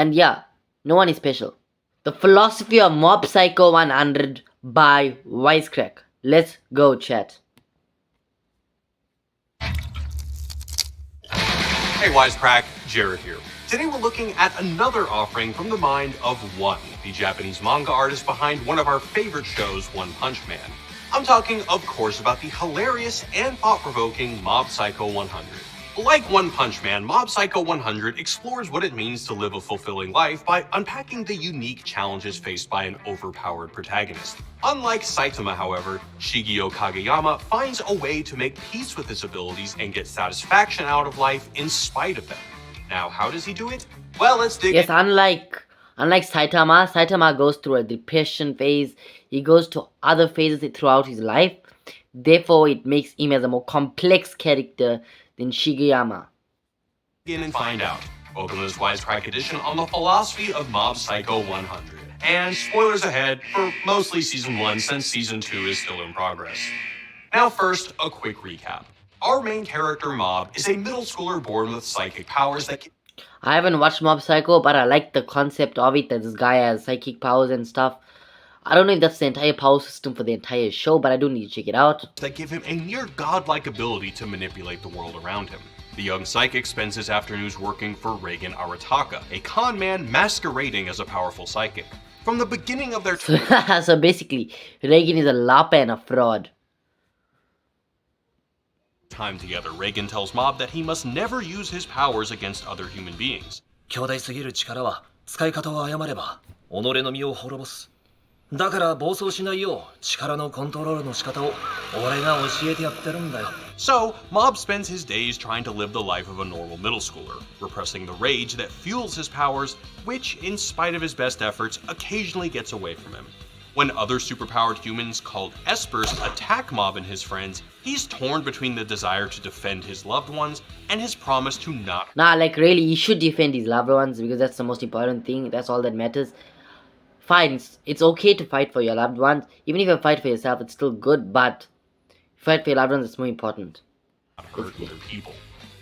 And yeah, no one is special. The Philosophy of Mob Psycho 100 by Wisecrack. Let's go, chat. Hey Wisecrack, Jared here. Today we're looking at another offering from the mind of One, the Japanese manga artist behind one of our favorite shows, One Punch Man. I'm talking, of course, about the hilarious and thought-provoking Mob Psycho 100. Like One Punch Man, Mob Psycho 100 explores what it means to live a fulfilling life by unpacking the unique challenges faced by an overpowered protagonist. Unlike Saitama, however, Shigeo Kageyama finds a way to make peace with his abilities and get satisfaction out of life in spite of them. Now, how does he do it? Well, let's dig Yes, unlike Saitama goes through a depression phase. He goes to other phases throughout his life. Therefore, it makes him as a more complex character than Shigeyama. in and find out. Welcome to this Wisecrack edition on the philosophy of Mob Psycho 100. And spoilers ahead for mostly Season 1 since Season 2 is still in progress. Now first, a quick recap. Our main character, Mob, is a middle schooler born with psychic powers that I haven't watched Mob Psycho, but I like the concept of it, that this guy has psychic powers and stuff. I don't know if that's the entire power system for the entire show, but I do need to check it out. that give him a near godlike ability to manipulate the world around him. The young psychic spends his afternoons working for Reigen Arataka, a con man masquerading as a powerful psychic. From the beginning of their So basically, Reigen is a lapa and a fraud. time together, Reigen tells Mob that he must never use his powers against other human beings. 強大すぎる力は使い方を誤れば己の身を滅ぼす。だから暴走しないよう力のコントロールの仕方を俺が教えてやってるんだよ。 So, Mob spends his days trying to live the life of a normal middle schooler, repressing the rage that fuels his powers, which, in spite of his best efforts, occasionally gets away from him. When other superpowered humans called Espers attack Mob and his friends, he's torn between the desire to defend his loved ones and his promise to not. Nah, like really, he should defend his loved ones because that's the most important thing. That's all that matters. Fine, it's okay to fight for your loved ones. Even if you fight for yourself, it's still good, but fight for your loved ones is more important. Hurt other people.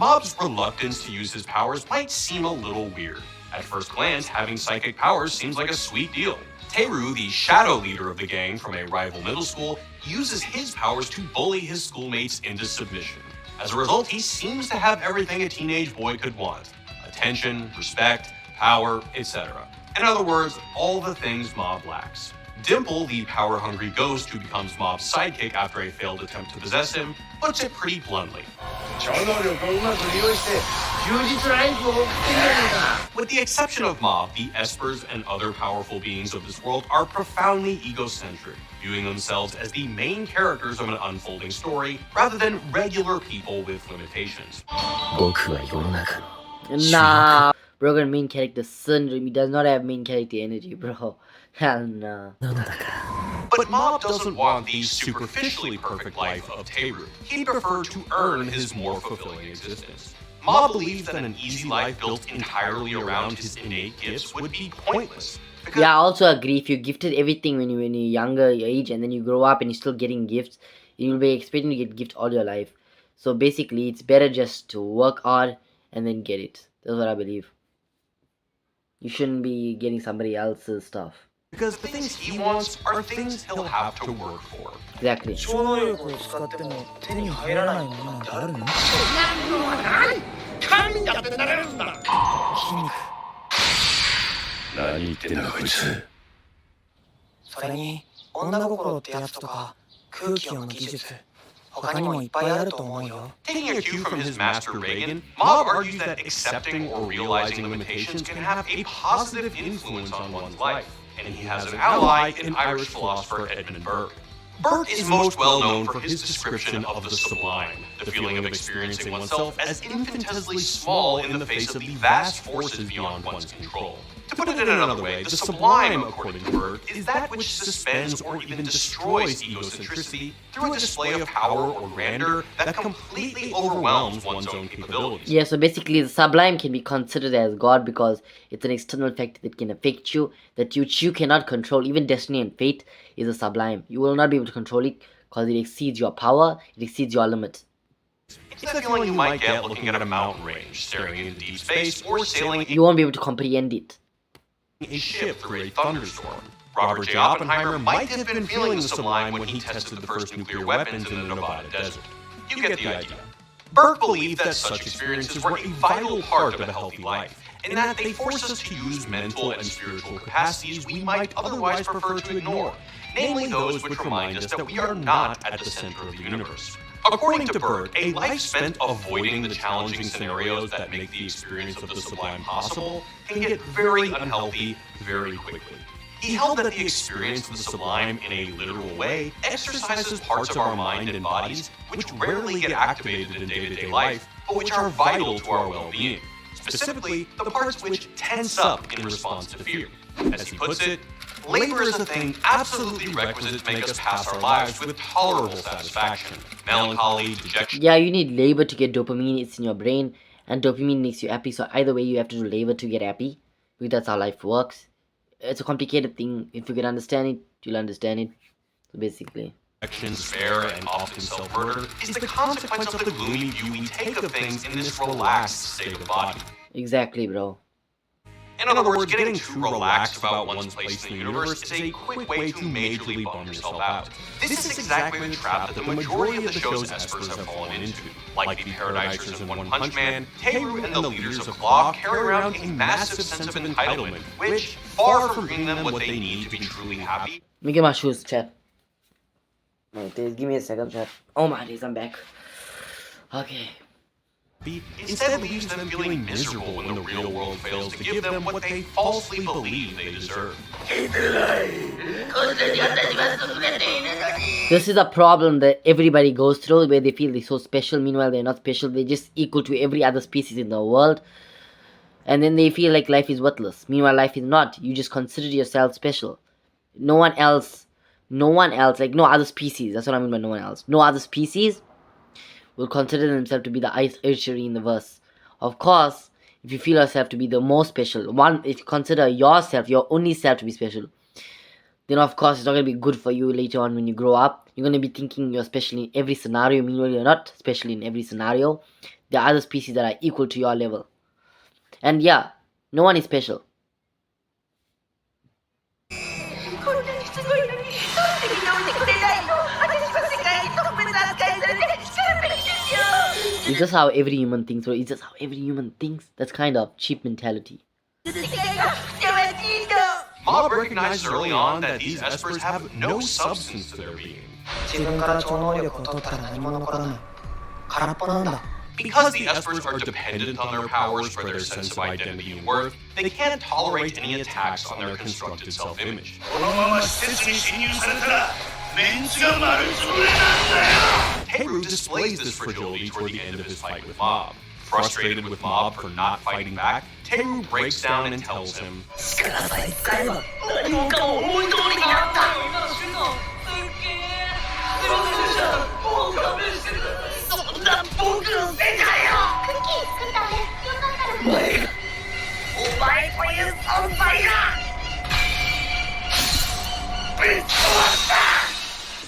Mob's reluctance to use his powers might seem a little weird. At first glance, having psychic powers seems like a sweet deal. Teru, the shadow leader of the gang from a rival middle school, uses his powers to bully his schoolmates into submission. As a result, he seems to have everything a teenage boy could want: attention, respect, power, etc. In other words, all the things Mob lacks. Dimple, the power-hungry ghost who becomes Mob's sidekick after a failed attempt to possess him, puts it pretty bluntly. With the exception of Mob, the Espers and other powerful beings of this world are profoundly egocentric, viewing themselves as the main characters of an unfolding story rather than regular people with limitations. 僕は世の中の Nah, bro, got main character syndrome. He does not have main character energy, bro. Hell nah. なのだから But Mob doesn't want the superficially perfect life of Teru. He'd prefer to earn his more fulfilling existence. Mob believes that an easy life built entirely around his innate gifts would be pointless. Because Yeah, I also agree. If you're gifted everything when you're younger age and then you grow up and you're still getting gifts, you'll be expecting to get gifts all your life. So basically, it's better just to work hard and then get it. That's what I believe. You shouldn't be getting somebody else's stuff. the things he wants are things he'll have to work for. Exactly. 超能力を使っても手に入らないものなんてあるの何言ってんだこいつ。それに女心ってやつとか空気読む技術他にもいっぱいあると思うよ Taking a cue from his master Reigen, Mob argues that accepting or realizing limitations can have a positive influence on one's life, and he has an ally in Irish philosopher Edmund Burke. Burke is most well known for his description of the sublime, the feeling of experiencing oneself as infinitesimally small in the face of the vast forces beyond one's control. To put it in another way, the sublime, according to Burke, is that which suspends or even destroys egocentricity through a display of power or grandeur that completely overwhelms one's own capabilities. Yeah, so basically the sublime can be considered as God because it's an external factor that can affect you, that you cannot control. Even destiny and fate is a sublime. You will not be able to control it because it exceeds your power, it exceeds your limit. It's the feeling you might get looking at a mountain range, staring into deep space, or sailing You won't be able to comprehend it. a ship through a thunderstorm. Robert J. Oppenheimer might have been feeling the sublime when he tested the first nuclear weapons in the Nevada desert. You get the idea. Burke believed that such experiences were a vital part of a healthy life, and that they force us to use mental and spiritual capacities we might otherwise prefer to ignore, namely those which remind us that we are not at the center of the universe. According to Burke, a life spent avoiding the challenging scenarios that make the experience of the sublime possible can get very unhealthy very quickly. He held that the experience of the sublime in a literal way exercises parts of our mind and bodies which rarely get activated in day-to-day life, but which are vital to our well-being. Specifically, the parts which tense up in response to fear. As he puts it, labor is a thing absolutely requisite to make us pass our lives with tolerable satisfaction. Melancholy, dejection... Yeah, you need labor to get dopamine. It's in your brain, and dopamine makes you happy. So either way, you have to do labor to get happy, because that's how life works. It's a complicated thing. If you can understand it, you'll understand it. So basically, despair, and often self-murder is the consequence of the gloomy view we take of things in this relaxed state of body. exactly, bro. In other words, getting too relaxed about one's place in the universe is a quick way to majorly bum yourself out. This is exactly the trap that the majority of the show's espers have fallen into. Like the Paradisers in One Punch Man, Teru and the leaders of Claw carry around a massive sense of entitlement, which, far from bringing them what they need to be truly happy... Let me get my shoes, chat. Wait, give me a second, chat. Oh my days, I'm back. Okay. instead leaves them feeling miserable when the real world fails to give them what they falsely believe they deserve. This is a problem that everybody goes through, where they feel they're so special, meanwhile they're not special, they're just equal to every other species in the world. And then they feel like life is worthless. Meanwhile, life is not. You just consider yourself special. No one else, like no other species, that's what I mean by no one else. No other species will consider themselves to be the archery in the verse. Of course, if you feel yourself to be the most special, if you consider yourself, your only self to be special, then of course it's not going to be good for you later on when you grow up. You're going to be thinking you're special in every scenario, meanwhile you're not special in every scenario. There are other species that are equal to your level. And yeah, no one is special. It's just how every human thinks, bro. It's just how every human thinks. That's kind of cheap mentality. Mob recognizes early on that these espers have no substance to their being. Because the espers are dependent on their powers for their sense of identity and worth, they can't tolerate any attacks on their constructed self-image. Teru displays this fragility toward the end of his fight with Mob. Frustrated with Mob for not fighting back, Teru breaks down and tells him,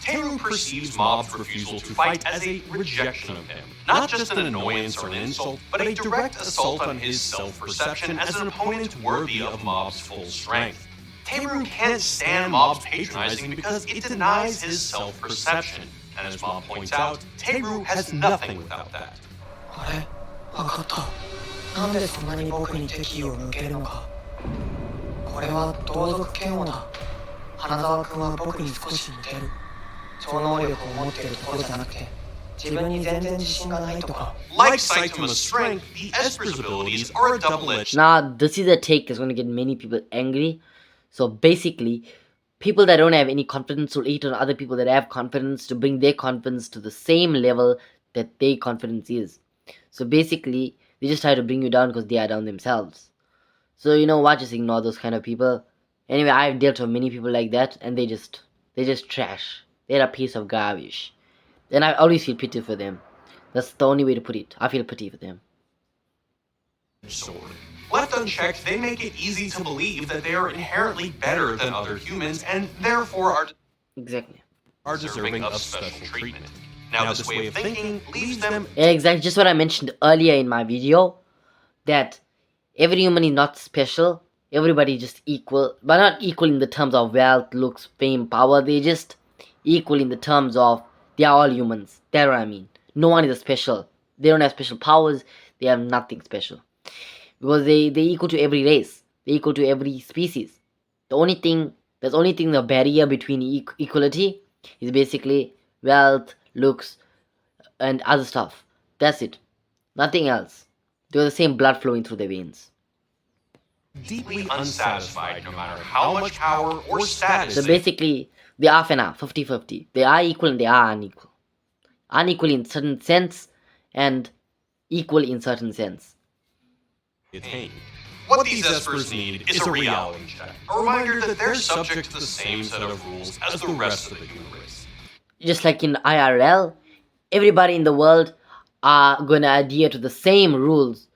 Teru perceives Mob's refusal to fight as a rejection of him. Not just an annoyance or an insult, but a direct assault on his self-perception as an opponent worthy of Mob's full strength. Teru can't stand Mob's patronizing because it denies his self-perception. And as Mob points out, Teru has nothing without that. Like Saitama's strength, the Esper's abilities are a double-edged... Now, this is a take that's going to get many people angry. So basically, people that don't have any confidence will hate on other people that have confidence to bring their confidence to the same level that their confidence is. So basically, they just try to bring you down because they are down themselves. So you know what, just ignore those kind of people. Anyway, I've dealt with many people like that, and they're just trash. They're a piece of garbage. And I always feel pity for them. That's the only way to put it. I feel pity for them. Sword. Left unchecked, they make it easy to believe that they are inherently better than other humans, and therefore are deserving of special treatment. Now this way of thinking leaves them... Exactly, just what I mentioned earlier in my video, that every human is not special, Everybody just equal, but not equal in the terms of wealth, looks, fame, power. They just equal in the terms of they are all humans. That's what I mean. No one is a special. They don't have special powers. They have nothing special because they equal to every race. They equal to every species. The barrier between equality is basically wealth, looks, and other stuff. That's it. Nothing else. They're the same blood flowing through their veins. Deeply unsatisfied no matter how much power or status So basically, they are and are 50-50. They are equal and they are unequal. Unequal in certain sense and equal in certain sense. they attain. What these espers need is a reality check, a reminder that they're subject to the same set of rules as the rest of the universe. Just like in IRL, everybody in the world are gonna adhere to the same rules.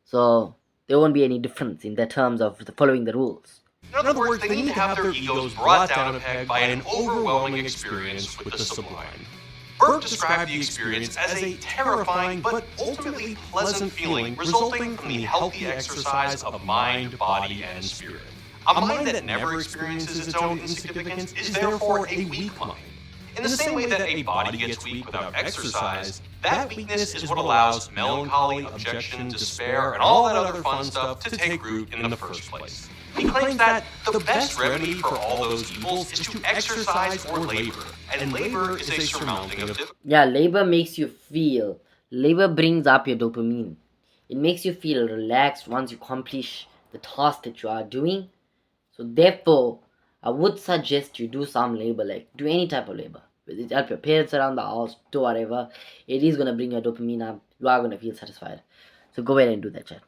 So there won't be any difference in the terms of following the rules. In other words, they need to have their egos brought down a peg by an overwhelming experience with the sublime. Burke described the experience as a terrifying but ultimately pleasant feeling resulting from the healthy exercise of mind, body, and spirit. A mind that never experiences its own insignificance is therefore a weak mind. In the same way that a body gets weak without exercise, that weakness is what allows melancholy, objection, despair, and all that other fun stuff to take root in the first place. He claims that the best remedy for all those evils is to exercise or labor, and labor is a surmounting of difficulties. Yeah, labor makes you feel. Labor brings up your dopamine. It makes you feel relaxed once you accomplish the task that you are doing. So therefore, I would suggest you do some labor, like do any type of labor. Whether it help your parents around the house, do whatever. It is gonna bring your dopamine up. You are gonna feel satisfied. So go ahead and do that, chat.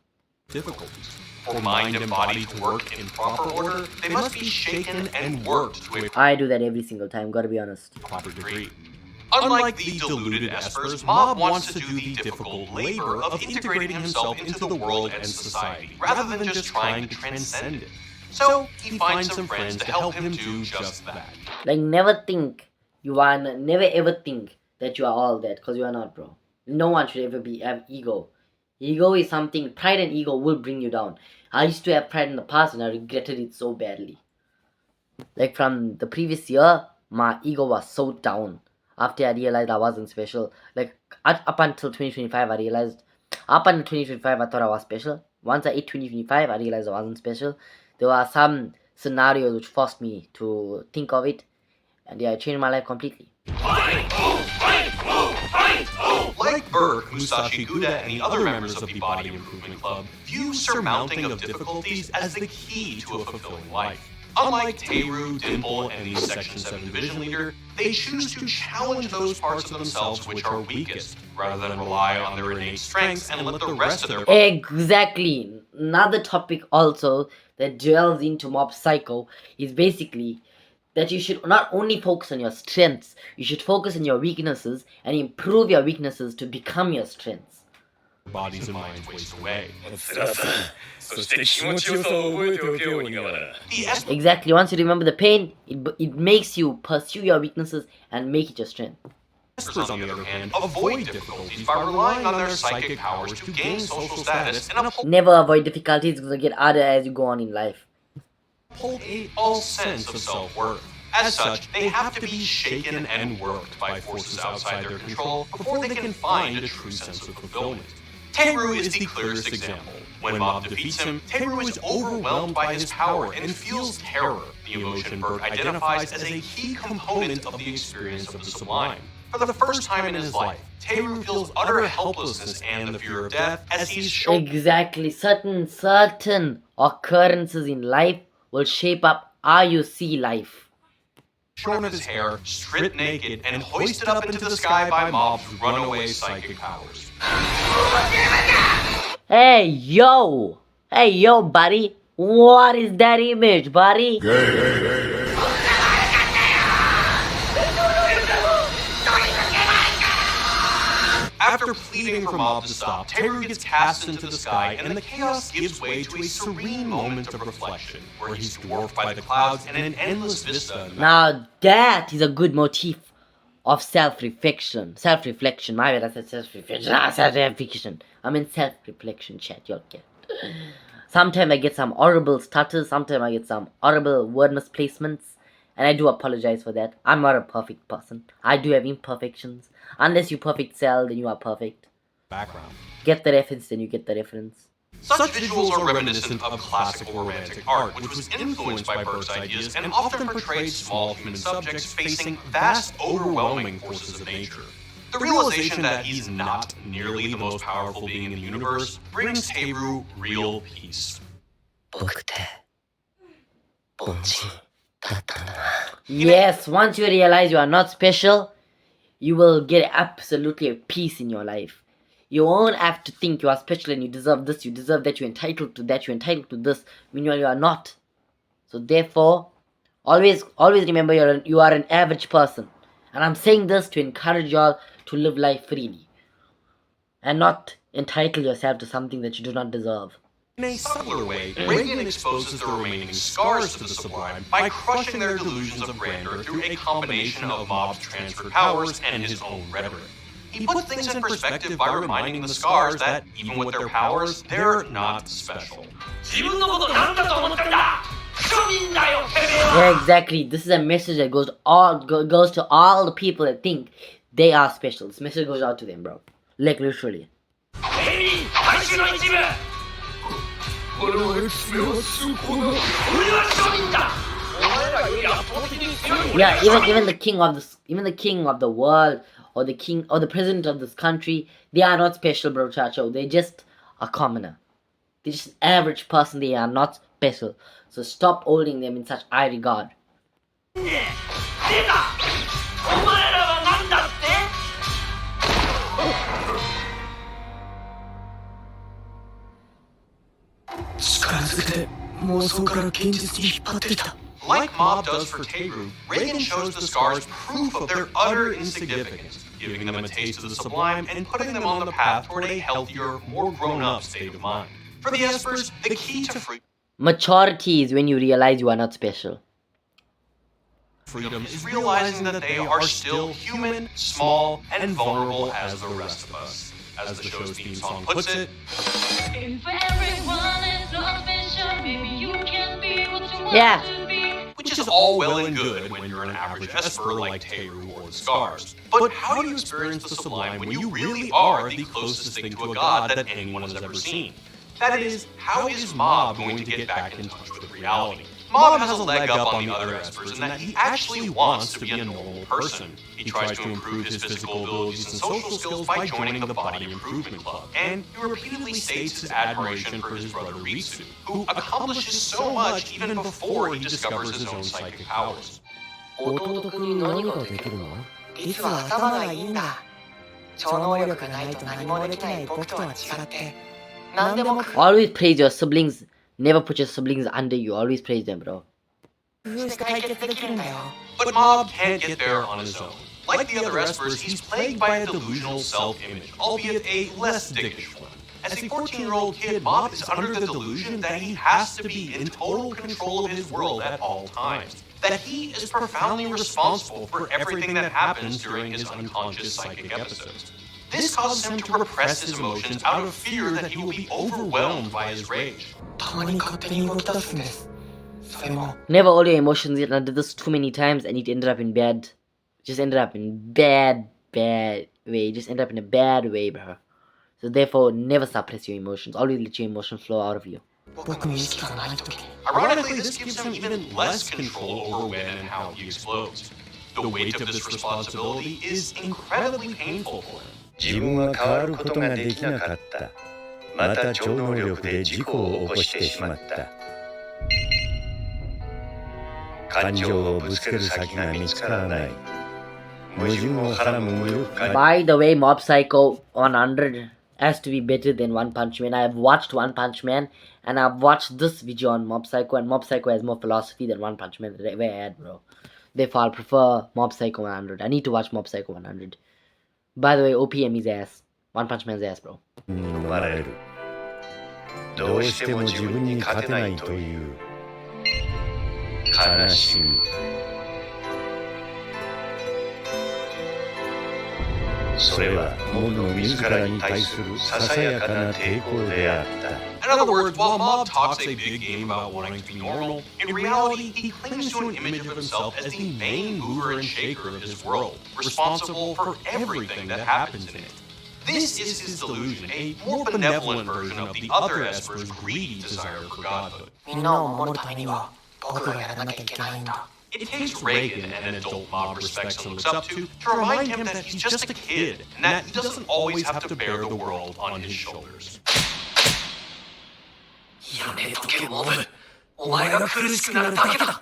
Difficulties. For mind and body to work in proper order, they must be shaken and worked to a I do that every single time, gotta be honest. proper degree. Unlike the deluded espers, Mob wants to do the difficult labor of integrating himself into the world and society, rather than just trying to transcend it. So, he finds some friends to help him do just that. Like never ever think that you are all that, because you are not, bro. No one should ever have ego. Ego is something, pride and ego will bring you down. I used to have pride in the past and I regretted it so badly. Like from the previous year, my ego was so down. After I realized I wasn't special. Like up until 2025 I realized, up until 2025 I thought I was special. Once I hit 2025 I realized I wasn't special. There were some scenarios which forced me to think of it. And yeah, it changed my life completely. Like Burke, Musashi Guda, and the other members of the Body Improvement Club view surmounting of difficulties as the key to a fulfilling life. Unlike Teru, Dimple, and the Section 7 Division Leader, they choose to challenge those parts of themselves which are weakest, rather than rely on their innate strengths and let the rest of their... Exactly. Another topic also that delves into Mob Psycho is basically that you should not only focus on your strengths, you should focus on your weaknesses and improve your weaknesses to become your strengths. bodies and minds waste away. Exactly. Once you remember the pain, it makes you pursue your weaknesses and make it your strength. Espers, on the other hand, avoid difficulties by relying on their psychic powers to gain social status and Never avoid difficulties, it's going to get harder as you go on in life. uphold a false sense of self-worth. As such, they have to be shaken and worked by forces outside their control before they can find a true sense of fulfillment. Teru is the clearest example. When Mob defeats him, Teru is overwhelmed by his power and feels terror, the emotion Burke identifies as a key component of the experience of the sublime. For the first time in his life, Teru feels utter helplessness and the fear of death as he's shown... Exactly. Certain occurrences in life will shape up how you see life. Shorn of his hair, stripped naked, and hoisted up into the sky by Mob's runaway psychic powers. Hey yo, buddy. What is that image, buddy? After pleading for Mob to stop, Teru gets cast into the sky, and the chaos gives way to a serene moment of reflection, where he's dwarfed by the clouds and an endless vista. Now that is a good motif of self-reflection. My bad, I said self-reflection. Self-reflection. I mean self-reflection, chat. You'll get. Sometimes I get some horrible stutters, sometimes I get some horrible word misplacements, and I do apologize for that. I'm not a perfect person. I do have imperfections. Unless you perfect cell, then you are perfect. Background. Get the reference, then you get the reference. Such visuals are reminiscent of classical romantic art, which was influenced by Burke's ideas and often portrayed small human subjects facing vast, overwhelming forces of nature. The realization that he's not nearly the most powerful being in the universe brings Teru real peace. Yes, once you realize you are not special, you will get absolutely a peace in your life. You won't have to think you are special and you deserve this, you deserve that, you're entitled to that, you're entitled to this, meanwhile you are not. So therefore, always remember you are an average person. And I'm saying this to encourage y'all to live life freely. And not entitle yourself to something that you do not deserve. In a subtler way, Reagan exposes the remaining scars to the Sublime by crushing their delusions of grandeur through a combination of Mob's transferred powers and his own rhetoric. He puts things in perspective by reminding the Scars that, even with their powers, they're not special. Yeah, exactly. This is a message that goes to all the people that think they are special. This message goes out to them, bro. Like literally. Yeah, even the king of the world, or the king or the president of this country, they are not special, bro, Chacho. They're just a commoner. They're just an average person. They are not special. So stop holding them in such high regard. Like Mob does for Teru, Reagan shows the Scars proof of their utter insignificance, giving them a taste of the sublime and putting them on the path toward a healthier, more grown-up state of mind. For the Espers, the key to Maturity is when you realize you are not special. freedom is realizing that they are still human, small, and vulnerable as the rest of us. As the show's theme song puts it, If everyone is not special, maybe you can be what you want Yeah. to be. which is all well and good when you're an average Esper like Teru or the Scars. But how do you experience the sublime when you really are the closest thing to a god that anyone has ever seen? That is, how is Mob going to get back in touch with reality? Mob has a leg up on the other Espers in that he actually wants to be a normal person. He tries to improve his physical abilities and social skills by joining the Body Improvement Club, and he repeatedly states his admiration for his brother Ritsu, who accomplishes so much even before he discovers his own psychic powers. 弟君に何ができるの？実は頭がいいんだ。超能力がないと何もできない僕とは違って何でも Always praise your siblings. Never put your siblings under you. Always praise them, bro. 工夫して解決できるんだよ。 But Mob can't get there on his own. Like the other Espers, he's plagued by a delusional self-image, albeit a less dickish one. As a 14-year-old kid, Mob is under the delusion that he has to be in total control of his world at all times. That he is profoundly responsible for everything that happens during his unconscious psychic episodes. This causes him to repress his emotions out of fear that he will be overwhelmed by his rage. たまに勝手に動き出すんです。それも Never hold your emotions in. I did this too many times and it ended up in bad. Just ended up in bad way. Just ended up in a bad way, bro. So therefore, never suppress your emotions. Always let your emotions flow out of you. 僕に意識がないとき Ironically, this gives him even less control over when and how he explodes. The weight of this responsibility is incredibly painful for him. 自分は変わることができなかった。また超能力で事故を起こしてしまった。感情をぶつける先が見つからない。矛盾をはらむ無力感。 By the way, Mob Psycho 100 has to be better than One Punch Man. I have watched One Punch Man and I've watched this video on Mob Psycho, and Mob Psycho has more philosophy than One Punch Man that I ever had, bro. Therefore, I'll prefer Mob Psycho 100. I need to watch Mob Psycho 100. By the way, OPM his ass. One Punch Man's ass, bro. 逃れる。どうしても自分に勝てないという悲しみ。それはモブの自らに対するささやかな抵抗であった。 In other words, while Mob talks a big game about wanting to be normal, in reality, he clings to an image of himself as the main mover and shaker of his world, responsible for everything that happens in it. This is his delusion, a more benevolent version of the other Esper's greedy desire for godhood. みんなを守るためには僕がやらなきゃいけないんだ。 It takes Reagan, an adult Mob respects and looks up to remind him that he's just a kid, and that he doesn't always have to bear the world on his shoulders. やめとけモブ。お前が苦しくなるだけだ。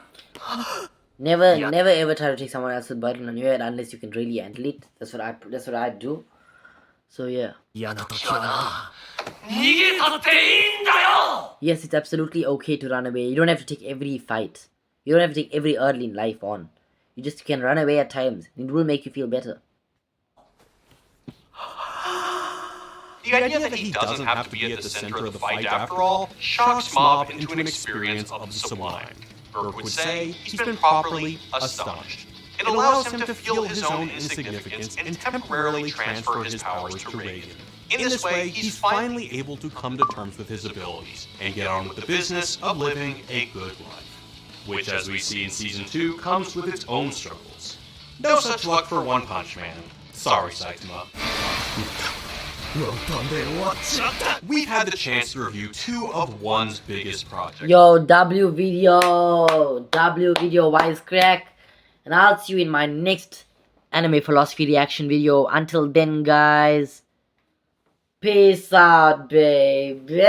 Never ever try to take someone else's burden on your head unless you can really handle it. That's what I do. So yeah. 嫌な時はな。逃げたっていいんだよ。 Yes, it's absolutely okay to run away. You don't have to take every fight. You don't have to take every hurdle in life on. You just can run away at times. It will make you feel better. The idea that he doesn't have to be at the center of the fight after all shocks Mob into an experience of the sublime. Burke would say he's been properly astonished. It allows him to feel his own insignificance and temporarily transfer his powers to Reagan. In this way, he's finally able to come to terms with his abilities and get on with the business of living a good life. Which, as we see in Season 2, comes with its own struggles. No such luck for One Punch Man. Sorry, Saitama. We've had the chance to review two of One's biggest projects. Yo, W video, Wisecrack. And I'll see you in my next anime philosophy reaction video. Until then, guys. Peace out, baby.